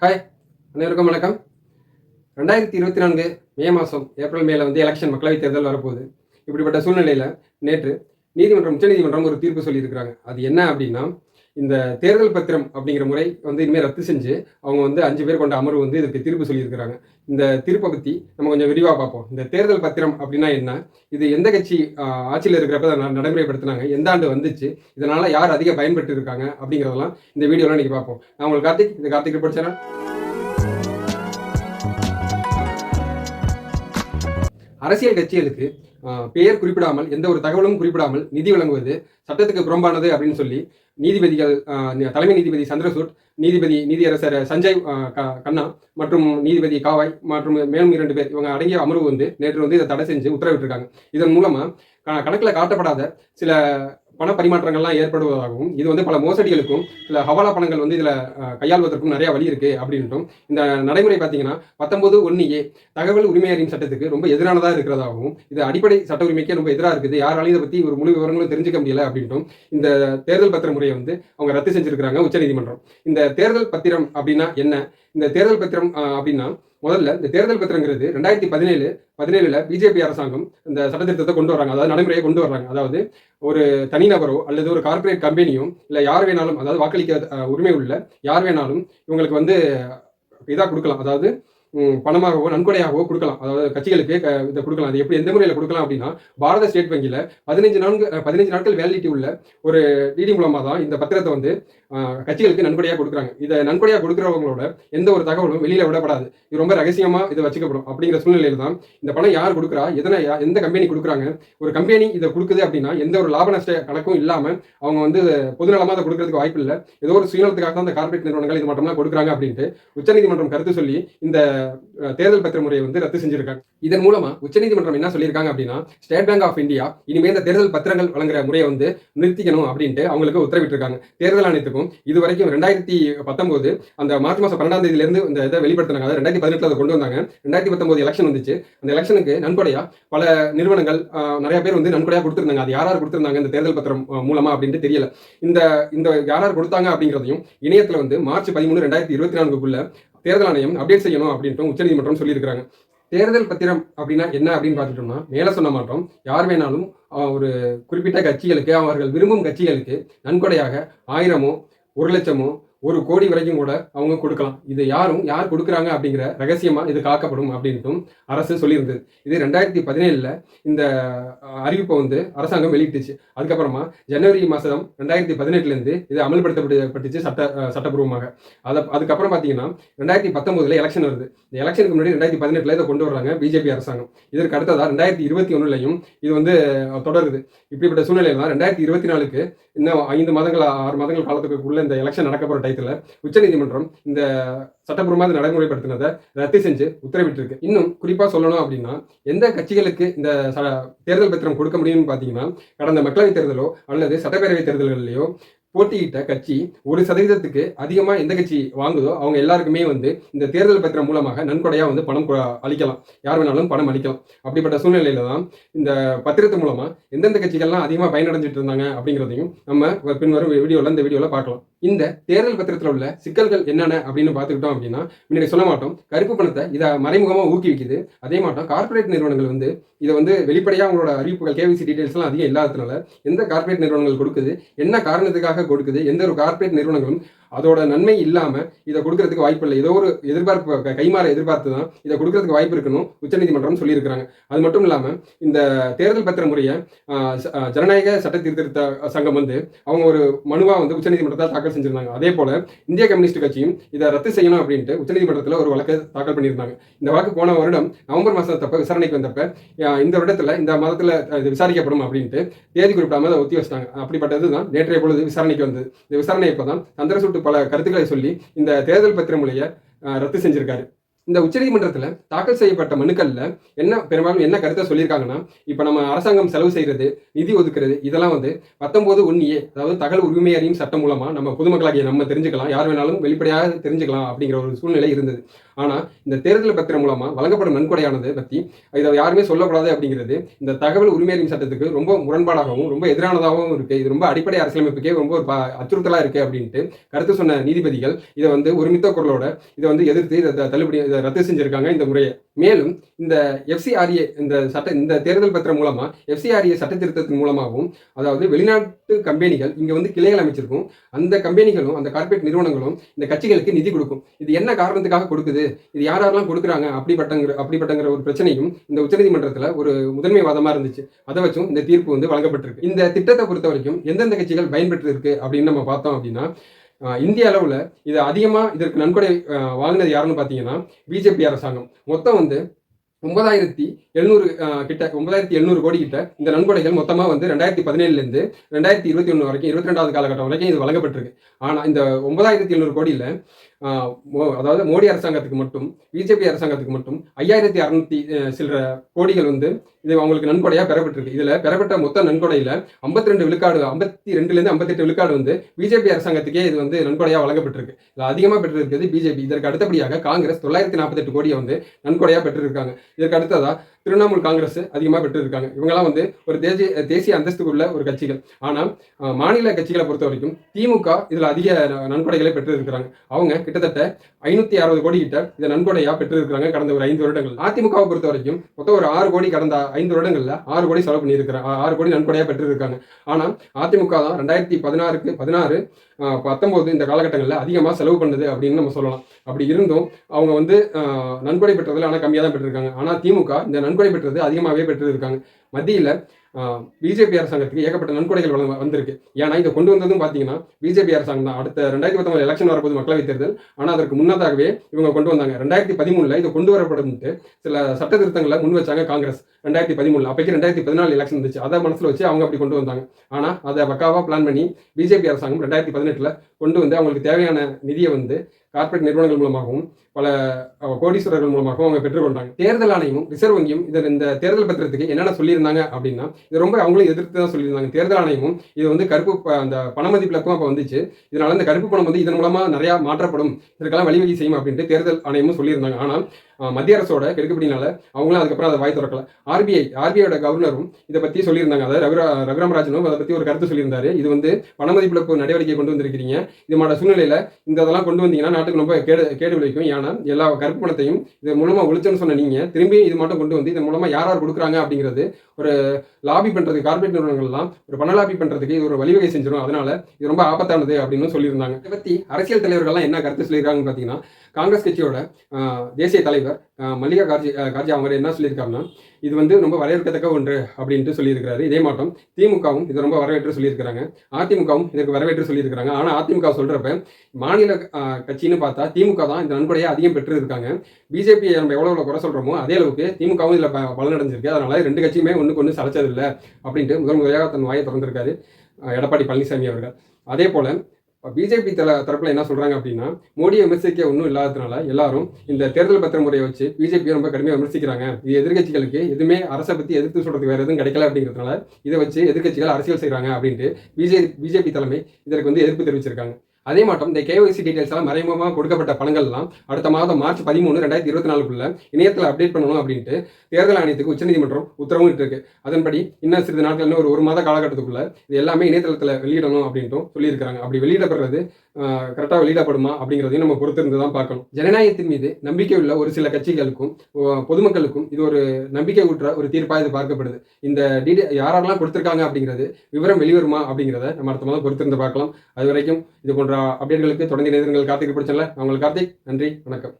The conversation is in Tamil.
ஹாய், அனைவருக்கும் வணக்கம். 2024 மே மாதம் ஏப்ரல் மேல வந்து எலெக்ஷன் மக்களவைத் தேர்தல் வரப்போகுது. இப்படிப்பட்ட சூழ்நிலையில் நேற்று உச்சநீதிமன்றம் ஒரு தீர்ப்பு சொல்லியிருக்கிறாங்க. அது என்ன அப்படின்னா, இந்த தேர்தல் பத்திரம் அப்படிங்கிற முறை வந்து இனிமேல் ரத்து செஞ்சு அவங்க வந்து 5 பேர் கொண்ட அமர்வு வந்து இதுக்கு தீர்ப்பு சொல்லியிருக்கிறாங்க. இந்த தீர்ப்பை பற்றி நம்ம கொஞ்சம் விரிவாக பார்ப்போம். இந்த தேர்தல் பத்திரம் அப்படின்னா என்ன, இது எந்த கட்சி ஆட்சியில் இருக்கிறப்ப நடைமுறைப்படுத்தினாங்க, எந்த ஆண்டு வந்துச்சு, இதனால யார் அதிக பயன்பெற்று இருக்காங்க அப்படிங்கிறதெல்லாம் இந்த வீடியோவில் இன்னைக்கு பார்ப்போம். நான் உங்களுக்கு கார்த்திக், இந்த கார்த்திக் ரிப்போர்ட் சேனல். அரசியல் கட்சிகளுக்கு பெயர் குறிப்பிடாமல், எந்த ஒரு தகவலும் குறிப்பிடாமல் நிதி வழங்குவது சட்டத்துக்கு புறம்பானது அப்படின்னு சொல்லி நீதிபதிகள், தலைமை நீதிபதி சந்திரசூட், நீதியரசர் சஞ்சய் கண்ணா மற்றும் நீதிபதி காவாய் மற்றும் மேலும் 2 பேர் இவங்க அடங்கிய அமர்வு வந்து நேற்று வந்து இதை தடை செஞ்சு உத்தரவிட்டிருக்காங்க. இதன் மூலமா கணக்கில் காட்டப்படாத சில பண பரிமாற்றங்கள்லாம் ஏற்படுவதாகவும், இது வந்து பல மோசடிகளுக்கும் சில ஹவாலா பணங்கள் வந்து இதில் கையாள்வதற்கும் நிறைய வழி இருக்குது அப்படின்ட்டும் இந்த நடைமுறை பார்த்தீங்கன்னா 19(1)A தகவல் உரிமையறியும் சட்டத்துக்கு ரொம்ப எதிரானதாக இருக்கிறதாகவும், இது அடிப்படை சட்ட உரிமைக்கே ரொம்ப எதிராக இருக்குது, யாராலையும் இதை பற்றி ஒரு முழு விவரங்களும் தெரிஞ்சுக்க முடியல அப்படின்ட்டும் இந்த தேர்தல் பத்திர முறையை வந்து அவங்க ரத்து செஞ்சிருக்கிறாங்க உச்சநீதிமன்றம். இந்த தேர்தல் பத்திரம் அப்படின்னா என்ன, இந்த தேர்தல் பத்திரம் அப்படின்னா முதல்ல இந்த தேர்தல் பத்திரங்கிறது 2017 பிஜேபி அரசாங்கம் இந்த சட்டத்திட்டத்தை கொண்டு வராங்க, அதாவது நடைமுறையை கொண்டு வர்றாங்க. அதாவது ஒரு தனிநபரோ அல்லது ஒரு கார்பரேட் கம்பெனியும் இல்லை யார் வேணாலும், அதாவது வாக்களிக்க உரிமை உள்ள யார் வேணாலும் இவங்களுக்கு வந்து இதாக கொடுக்கலாம், அதாவது பணமாகவோ நன்கொடையாகவோ கொடுக்கலாம். அதாவது கட்சிகளுக்கு இதை கொடுக்கலாம். அது எப்படி, எந்த முறையில் கொடுக்கலாம் அப்படின்னா, பாரத ஸ்டேட் வங்கியில் 15 நாட்கள் வேலிடிட்டி உள்ள ஒரு டிடி மூலமாக தான் இந்த பத்திரத்தை வந்து கட்சிகளுக்கு நன்கொடையாக கொடுக்குறாங்க. இதை நன்கொடையாக கொடுக்குறவங்களோட எந்த ஒரு தகவலும் வெளியில் விடப்படாது, இது ரொம்ப ரகசியமாக இது வச்சுக்கப்படும். அப்படிங்கிற சூழ்நிலையில் தான் இந்த பணம் யார் கொடுக்குறா, எந்த கம்பெனி கொடுக்குறாங்க, ஒரு கம்பெனி இதை கொடுக்குது அப்படின்னா எந்த ஒரு லாப நஷ்ட கணக்கும் இல்லாமல் அவங்க வந்து பொதுநலமாக அதை கொடுக்கறதுக்கு வாய்ப்பு இல்லை, ஏதோ ஒரு சுயநலத்துக்காக தான் அந்த கார்பரேட் நிறுவனங்கள் இது மட்டும்தான் கொடுக்குறாங்க அப்படின்ட்டு உச்சநீதிமன்றம் கருத்து சொல்லி இந்த தேர்தல் பத்திர முறையை வந்து ரத்து செஞ்சிருக்காங்க. இதன் மூலமா உச்சநீதிமன்றம் என்ன சொல்லியிருக்காங்க அப்படின்னா, ஸ்டேட் பேங்க் ஆஃப் இந்தியா இனிமேல் இந்த தேர்தல் பத்திரங்கள் வழங்குற முறையை வந்து நிறுத்திக்கணும் அப்படின்ட்டு அவங்களுக்கு உத்தரவிட்டிருக்காங்க. தேர்தல் ஆணையத்துக்கும் இதுவரைக்கும் 2019 அந்த மார்ச் மாதம் 12ஆம் தேதியிலிருந்து இந்த இதை வெளிப்படுத்தினாங்க. அதாவது 2018 அதை கொண்டு வந்தாங்க. 2019 எலெக்ஷன் வந்துச்சு. அந்த எலெக்ஷனுக்கு நன்கொடையா பல நிறுவனங்கள் நிறைய பேர் வந்து நன்கொடையா கொடுத்திருந்தாங்க. அது யார் கொடுத்திருந்தாங்க இந்த தேர்தல் பத்திரம் மூலமா அப்படின்ட்டு தெரியல. இந்த யார் கொடுத்தாங்க அப்படிங்கிறதையும் இணையத்தில் வந்து மார்ச் 13, 2024க்குள்ள தேர்தல் ஆணையம் அப்டேட் செய்யணும் அப்படின்ட்டு உச்சநீதிமன்றம் சொல்லியிருக்கிறாங்க. தேர்தல் பத்திரம் அப்படின்னா என்ன அப்படின்னு பார்த்துட்டோம்னா, மேலே சொன்ன மாற்றம் யார் வேணாலும் ஒரு குறிப்பிட்ட கட்சிகளுக்கு, அவர்கள் விரும்பும் கட்சிகளுக்கு நன்கொடையாக 1000மோ 1,00,000மோ 1 கோடி வரைக்கும் கூட அவங்க கொடுக்கலாம். இது யார் கொடுக்குறாங்க அப்படிங்கிற ரகசியமாக இது காக்கப்படும் அப்படின்ட்டும் அரசு சொல்லியிருந்தது. இது 2017 இந்த அறிவிப்பை வந்து அரசாங்கம் வெளியிட்டுச்சு. அதுக்கப்புறமா ஜனவரி மாதம் 2018 இது அமல்படுத்தப்பட்டுச்சு சட்டப்பூர்வமாக. அதுக்கப்புறம் பார்த்தீங்கன்னா 2019 எலெக்ஷன் வருது. இந்த எலெக்ஷனுக்கு முன்னாடி 2018 இதை கொண்டு வர்றாங்க பிஜேபி அரசாங்கம். இதற்கு அடுத்ததாக 2021 இது வந்து தொடருது. இப்படிப்பட்ட சூழ்நிலையில் தான் 2024க்கு இன்னும் 5 மாதங்கள் 6 மாதங்கள் காலத்துக்குள்ள இந்த எலெக்ஷன் நடக்க போகிற டயத்தில் உச்சநீதிமன்றம் இந்த சட்டப்பூர்வமாக நடைமுறைப்படுத்தினதை ரத்து செஞ்சு உத்தரவிட்டிருக்கு. இன்னும் குறிப்பாக சொல்லணும் அப்படின்னா, எந்த கட்சிகளுக்கு இந்த தேர்தல் பத்திரம் கொடுக்க முடியும்னு பார்த்தீங்கன்னா, கடந்த மக்களவைத் தேர்தலோ அல்லது சட்டப்பேரவை தேர்தல்களிலேயோ போட்டியிட்ட கட்சி 1% அதிகமாக எந்த கட்சி வாங்குதோ அவங்க எல்லாருக்குமே வந்து இந்த தேர்தல் பத்திரம் மூலமாக நன்கொடையாக வந்து பணம் அளிக்கலாம், யார் வேணாலும் பணம் அளிக்கலாம். அப்படிப்பட்ட சூழ்நிலையில தான் இந்த பத்திரத்து மூலமாக எந்தெந்த கட்சிகள்லாம் அதிகமாக பயனடைஞ்சிட்டு இருந்தாங்க அப்படிங்கிறதையும் நம்ம பின்வரும் இந்த வீடியோவில் பார்க்கலாம். இந்த தேர்தல் பத்திரத்தில் உள்ள சிக்கல்கள் என்னென்ன அப்படின்னு பார்த்துக்கிட்டோம் அப்படின்னா, முன்னாடி சொல்ல மாட்டோம், கருப்பு பணத்தை இதை மறைமுகமாக ஊக்குவிக்குது. அதே மாட்டோம் கார்பரேட் நிறுவனங்கள் வந்து இதை வந்து வெளிப்படையாக அவங்களோட அறிவிப்புகள் கேவிசி டீடைல்ஸ்லாம் அதிகம் இல்லாததுனால எந்த கார்பரேட் நிறுவனங்கள் கொடுக்குது, என்ன காரணத்துக்காக கொடுக்குது, எந்த ஒரு கார்பரேட் நிறுவனங்களும் அதோட நன்மை இல்லாமல் இதை கொடுக்கறதுக்கு வாய்ப்பு இல்லை, ஏதோ ஒரு எதிர்பார்ப்பு கைமாற எதிர்பார்த்து தான் இதை கொடுக்கறதுக்கு வாய்ப்பு இருக்கணும் உச்சநீதிமன்றம் சொல்லியிருக்கிறாங்க. அது மட்டும் இல்லாமல் இந்த தேர்தல் பத்திர முறையை ஜனநாயக சட்ட திருத்த சங்கம் வந்து அவங்க ஒரு மனுவாக வந்து உச்சநீதிமன்றத்தில் தாக்கல் செஞ்சிருந்தாங்க. அதே போல இந்திய கம்யூனிஸ்ட் கட்சியும் இதை ரத்து செய்யணும் அப்படின்ட்டு உச்சநீதிமன்றத்தில் ஒரு வழக்கை தாக்கல் பண்ணியிருந்தாங்க. இந்த வழக்கு போன வருடம் நவம்பர் மாதத்தப்ப விசாரணைக்கு வந்தப்ப இந்த வருடத்தில் இந்த மாதத்தில் இது விசாரிக்கப்படும் அப்படின்ட்டு தேதி குறிப்பிடாமல் அதை ஒத்தி வச்சிட்டாங்க. அப்படிப்பட்டது தான் நேற்றைய பொழுது விசாரணைக்கு வந்தது. இந்த விசாரணை இப்போ தான் சந்திரசூட் பல கருத்துக்களை சொல்லி இந்த தேர்தல் பத்திர முறையை ரத்து செஞ்சிருக்காரு. இந்த உச்சநீதிமன்றத்தில் தாக்கல் செய்யப்பட்ட மனுக்கள்ல பெரும்பாலும் என்ன கருத்தை சொல்லியிருக்காங்கன்னா, இப்போ நம்ம அரசாங்கம் செலவு செய்யறது, நிதி ஒதுக்குறது இதெல்லாம் வந்து 19(1)A அதாவது தகவல் உரிமை அறியும் சட்டம் மூலமா நம்ம பொதுமக்களாகிய நம்ம தெரிஞ்சுக்கலாம், யார் வேணாலும் வெளிப்படையாக தெரிஞ்சுக்கலாம் அப்படிங்கிற ஒரு சூழ்நிலை இருந்தது. ஆனா இந்த தேர்தல் பத்திரம் மூலமா வழங்கப்படும் நன்கொடையானது பத்தி இதை யாருமே சொல்லக்கூடாது அப்படிங்கிறது இந்த தகவல் உரிமை அறியும் சட்டத்துக்கு ரொம்ப முரண்பாடாகவும் ரொம்ப எதிரானதாகவும் இருக்கு. இது ரொம்ப அடிப்படை அரசியலமைப்புக்கே ரொம்ப ஒரு அச்சுறுத்தலா இருக்கு அப்படின்ட்டு கருத்து சொன்ன நீதிபதிகள் இதை வந்து ஒருமித்த குரலோட இதை வந்து எதிர்த்து இதை தள்ளுபடி ரத்து செஞ்சிருக்காங்க இந்த முறையை. மேலும் இந்த FCRA இந்த தேர்தல் பத்திரம் மூலமா FCRA சட்ட திருத்தத்தின் மூலமாகவும், அதாவது வெளிநாட்டு கம்பெனிகள் இங்க வந்து கிளைகள் அமைச்சிருக்கும், அந்த கம்பெனிகளும் அந்த கார்பரேட் நிறுவனங்களும் இந்த கட்சிகளுக்கு நிதி கொடுக்கும். இது என்ன காரணத்துக்காக கொடுக்குது, இது யாரெல்லாம் கொடுக்குறாங்க அப்படிப்பட்டங்கிற ஒரு பிரச்சனையும் இந்த உச்சநீதிமன்றத்தில் ஒரு முதன்மை வாதமா இருந்துச்சு. அதை வச்சும் இந்த தீர்ப்பு வந்து வழங்கப்பட்டிருக்கு. இந்த திட்டத்தை பொறுத்த வரைக்கும் எந்தெந்த கட்சிகள் பயன்பெற்று இருக்கு அப்படின்னு நம்ம பார்த்தோம் அப்படின்னா, இந்திய அளவில் இது அதிகமாக இதற்கு நன்கொடை வாங்கினது யாருன்னு பார்த்தீங்கன்னா பிஜேபி அரசாங்கம். மொத்தம் வந்து 9,700 கோடி கிட்ட இந்த நன்கொடைகள் மொத்தமாக வந்து 2017 2021 வரைக்கும் 22வது காலகட்டம் வரைக்கும் இது வழங்கப்பட்டிருக்கு. ஆனால் இந்த 9,700 கோடியில் அதாவது மோடி அரசாங்கத்துக்கு மட்டும் பிஜேபி அரசாங்கத்துக்கு மட்டும் 5,600 சில்லற கோடிகள் வந்து இது அவங்களுக்கு நன்கொடையாக பெறப்பட்டிருக்கு. இதில் பெறப்பட்ட மொத்த நன்கொடையில் 52 விழுக்காடு 52லேருந்து 58 விழுக்காடு வந்து பிஜேபி அரசாங்கத்துக்கே இது வந்து நன்கொடையாக வழங்கப்பட்டிருக்கு. இதில் அதிகமாக பெற்றிருக்கிறது பிஜேபி. இதற்கு அடுத்தபடியாக காங்கிரஸ் 948 கோடியை வந்து நன்கொடையாக பெற்றிருக்காங்க. இதற்கு அடுத்ததா திரிணாமுல் காங்கிரஸ் அதிகமாக பெற்றிருக்காங்க. இவங்கெல்லாம் வந்து ஒரு தேசிய அந்தஸ்துக்குள்ள ஒரு கட்சிகள். ஆனால் மாநில கட்சிகளை பொறுத்த வரைக்கும் திமுக இதில் அதிக நன்கொடைகளை பெற்றிருக்கிறாங்க. அவங்க கிட்டத்தட்ட 560 கோடி கிட்ட இதை நன்கொடையாக பெற்றிருக்கிறாங்க கடந்த ஒரு 5 வருடங்கள். அதிமுகவை பொறுத்த வரைக்கும் மொத்தம் ஒரு 6 கோடி கடந்த 5 வருடங்கள்ல 6 கோடி செலவு பண்ணியிருக்கிறாங்க, 6 கோடி நன்கொடையாக பெற்றிருக்காங்க. ஆனால் அதிமுக தான் 2016 19 இந்த காலகட்டங்களில் அதிகமாக செலவு பண்ணுது அப்படின்னு நம்ம சொல்லலாம். அப்படி இருந்தும் அவங்க வந்து நன்கொடை பெற்றதில் ஆனால் கம்மியாக தான் பெற்றிருக்காங்க. ஆனால் திமுக இந்த நன்கொடை பெற்றது அதிகமாகவே பெற்றிருக்காங்க. மத்தியில் பிஜேபி அரசாங்கத்துக்கு ஏகப்பட்ட நன்கொடைகள் வந்திருக்கு. ஏன்னா இதை கொண்டு வந்ததும் பார்த்தீங்கன்னா பிஜேபி அரசாங்கம் தான். அடுத்த 2019 எலெக்ஷன் வரப்போது மக்களவைத் தேர்தல். ஆனால் அதற்கு முன்னதாகவே இவங்க கொண்டு வந்தாங்க. 2013 இதை கொண்டு வரப்படும் சில சட்ட திருத்தங்களை முன் வச்சாங்க காங்கிரஸ். 2013 அப்போக்கி 2014 எலெக்ஷன் இருந்துச்சு. அதை மனசில் வச்சு அவங்க அப்படி கொண்டு வந்தாங்க. ஆனால் அதை பக்காவாக பிளான் பண்ணி பிஜேபி அரசாங்கம் 2018 கொண்டு வந்து அவங்களுக்கு தேவையான நிதியை வந்து கார்பரேட் நிறுவனங்கள் மூலமாகவும் பல கோடீஸ்வரர்கள் மூலமாகவும் அவங்க பெற்றுக்கொண்டாங்க. தேர்தல் ஆணையமும் ரிசர்வ் வங்கியும் இந்த தேர்தல் பத்திரத்துக்கு என்னென்ன சொல்லியிருந்தாங்க அப்படின்னா, இது ரொம்ப அவங்களும் எதிர்த்து தான் சொல்லியிருந்தாங்க. தேர்தல் ஆணையமும் இது வந்து கருப்பு அந்த பண மதிப்பிழப்பும் அப்போ வந்துச்சு. இதனால இந்த கருப்பு பணம் வந்து இதன் மூலமா நிறையா மாற்றப்படும், இதற்கெல்லாம் வழிவகை செய்யும் அப்படின்ட்டு தேர்தல் ஆணையமும் சொல்லியிருந்தாங்க. ஆனால் மத்திய அரசோட கெடுக்கப்படினால அவங்களும் அதுக்கப்புறம் அதை வாய் திறக்கல. ஆர்பிஐயோட கவர்னரும் இதை பற்றி சொல்லியிருந்தாங்க. அதாவது ரகுராமராஜனும் அதை பற்றி ஒரு கருத்து சொல்லியிருந்தாரு. இது வந்து பண மதிப்பிழப்பு நடவடிக்கை கொண்டு வந்திருக்கிறீங்க, இது மாதிரி சூழ்நிலையில இதெல்லாம் கொண்டு வந்தீங்கன்னா நாட்டுக்கு ரொம்ப கேடு விளைவிக்கும். ஏன்னா எல்லா கருப்பு பணத்தையும் இது மூலமா ஒழிச்சுன்னு சொன்ன நீங்க திரும்பி இது மட்டும் கொண்டு வந்து இதன் மூலமா யார் கொடுக்குறாங்க அப்படிங்கிறது ஒரு லாபி பண்றதுக்கு கார்பரேட் நிறுவனங்கள்லாம் ஒரு பண லாபி பண்றதுக்கு இது ஒரு வழிவகை செஞ்சிடும். அதனால இது ரொம்ப ஆபத்தானது அப்படின்னு சொல்லியிருந்தாங்க. இதை பற்றி அரசியல் தலைவர்கள்லாம் என்ன கருத்து சொல்லியிருக்காங்கன்னு பார்த்தீங்கன்னா, காங்கிரஸ் கட்சியோட தேசிய தலைவர் மல்லிகா கார்ஜி அவங்க என்ன சொல்லியிருக்காருன்னா, இது வந்து ரொம்ப வரவேற்கத்தக்க ஒன்று அப்படின்ட்டு சொல்லியிருக்கிறாரு. இதே மாட்டம் திமுகவும் இது ரொம்ப வரவேற்று சொல்லியிருக்கிறாங்க, அதிமுகவும் இதற்கு வரவேற்று சொல்லியிருக்கிறாங்க. ஆனால் அதிமுக சொல்றப்ப மாநில கட்சின்னு பார்த்தா திமுக தான் இந்த நன்கொடையை அதிகம் பெற்று இருக்காங்க. பிஜேபி நம்ம எவ்வளோ குறை சொல்றோமோ அதே அளவுக்கு திமுகவும் இதில் பலனடைஞ்சிருக்கு. அதனால 2 கட்சியுமே ஒன்றுக்கு ஒன்று சளைச்சதில்லை அப்படின்ட்டு முறையாக தன் வாயை திறந்திருக்காரு எடப்பாடி பழனிசாமி அவர்கள். அதே போல பிஜேபி தரப்புல என்ன சொல்றாங்க அப்படின்னா, மோடியை விமர்சிக்க ஒன்றும் இல்லாததுனால எல்லாரும் இந்த தேர்தல் பத்திர முறையை வச்சு பிஜேபியை ரொம்ப கடுமையாக விமர்சிக்கிறாங்க. இது எதிர்கட்சிகளுக்கு எதுவுமே அரசை பற்றி எதிர்த்து சொல்றதுக்கு வேற எதுவும் கிடைக்கல அப்படிங்கிறதுனால இதை வச்சு எதிர்கட்சிகள் அரசியல் செய்கிறாங்க அப்படின்ட்டு பிஜேபி தலைமை இதற்கு வந்து எதிர்ப்பு தெரிவிச்சிருக்காங்க. அதே மாட்டம் இந்த KYC டீடைல்ஸ் எல்லாம் மறைமுகமாக கொடுக்கப்பட்ட பணங்கள்லாம் அடுத்த மாதம் மார்ச் 13 2024 இணையத்தில் அப்டேட் பண்ணணும் அப்படின்ட்டு தேர்தல் ஆணையத்துக்கு உச்சநீதிமன்றம் உத்தரவும் இருக்கு. அதன்படி இன்னும் சிறிது நாட்கள் இன்னும் ஒரு மாத காலகட்டத்துக்குள்ள இது எல்லாமே இணையதளத்தில் வெளியிடணும் அப்படின்ட்டும் சொல்லியிருக்காங்க. அப்படி வெளியிடப்படுறது கரெக்டாக வெளியிடப்படுமா அப்படிங்கிறதையும் நம்ம பொறுத்திருந்து தான் பார்க்கணும். ஜனநாயகத்தின் மீது நம்பிக்கை உள்ள ஒரு சில கட்சிகளுக்கும் பொதுமக்களுக்கும் இது ஒரு நம்பிக்கை ஊற்ற ஒரு தீர்ப்பாக இது பார்க்கப்படுது. இந்த யாரெல்லாம் கொடுத்துருக்காங்க அப்படிங்கிறது விவரம் வெளிவருமா அப்படிங்கிறத நம்ம அடுத்த மாதம் பொறுத்திருந்து பார்க்கலாம். அது வரைக்கும் இது போன்ற அப்டேட்களுக்கு தொடர்ந்து இணையதளங்கள் கார்த்திக் பிரச்சனை. நான் உங்களுக்கு கார்த்திக். நன்றி, வணக்கம்.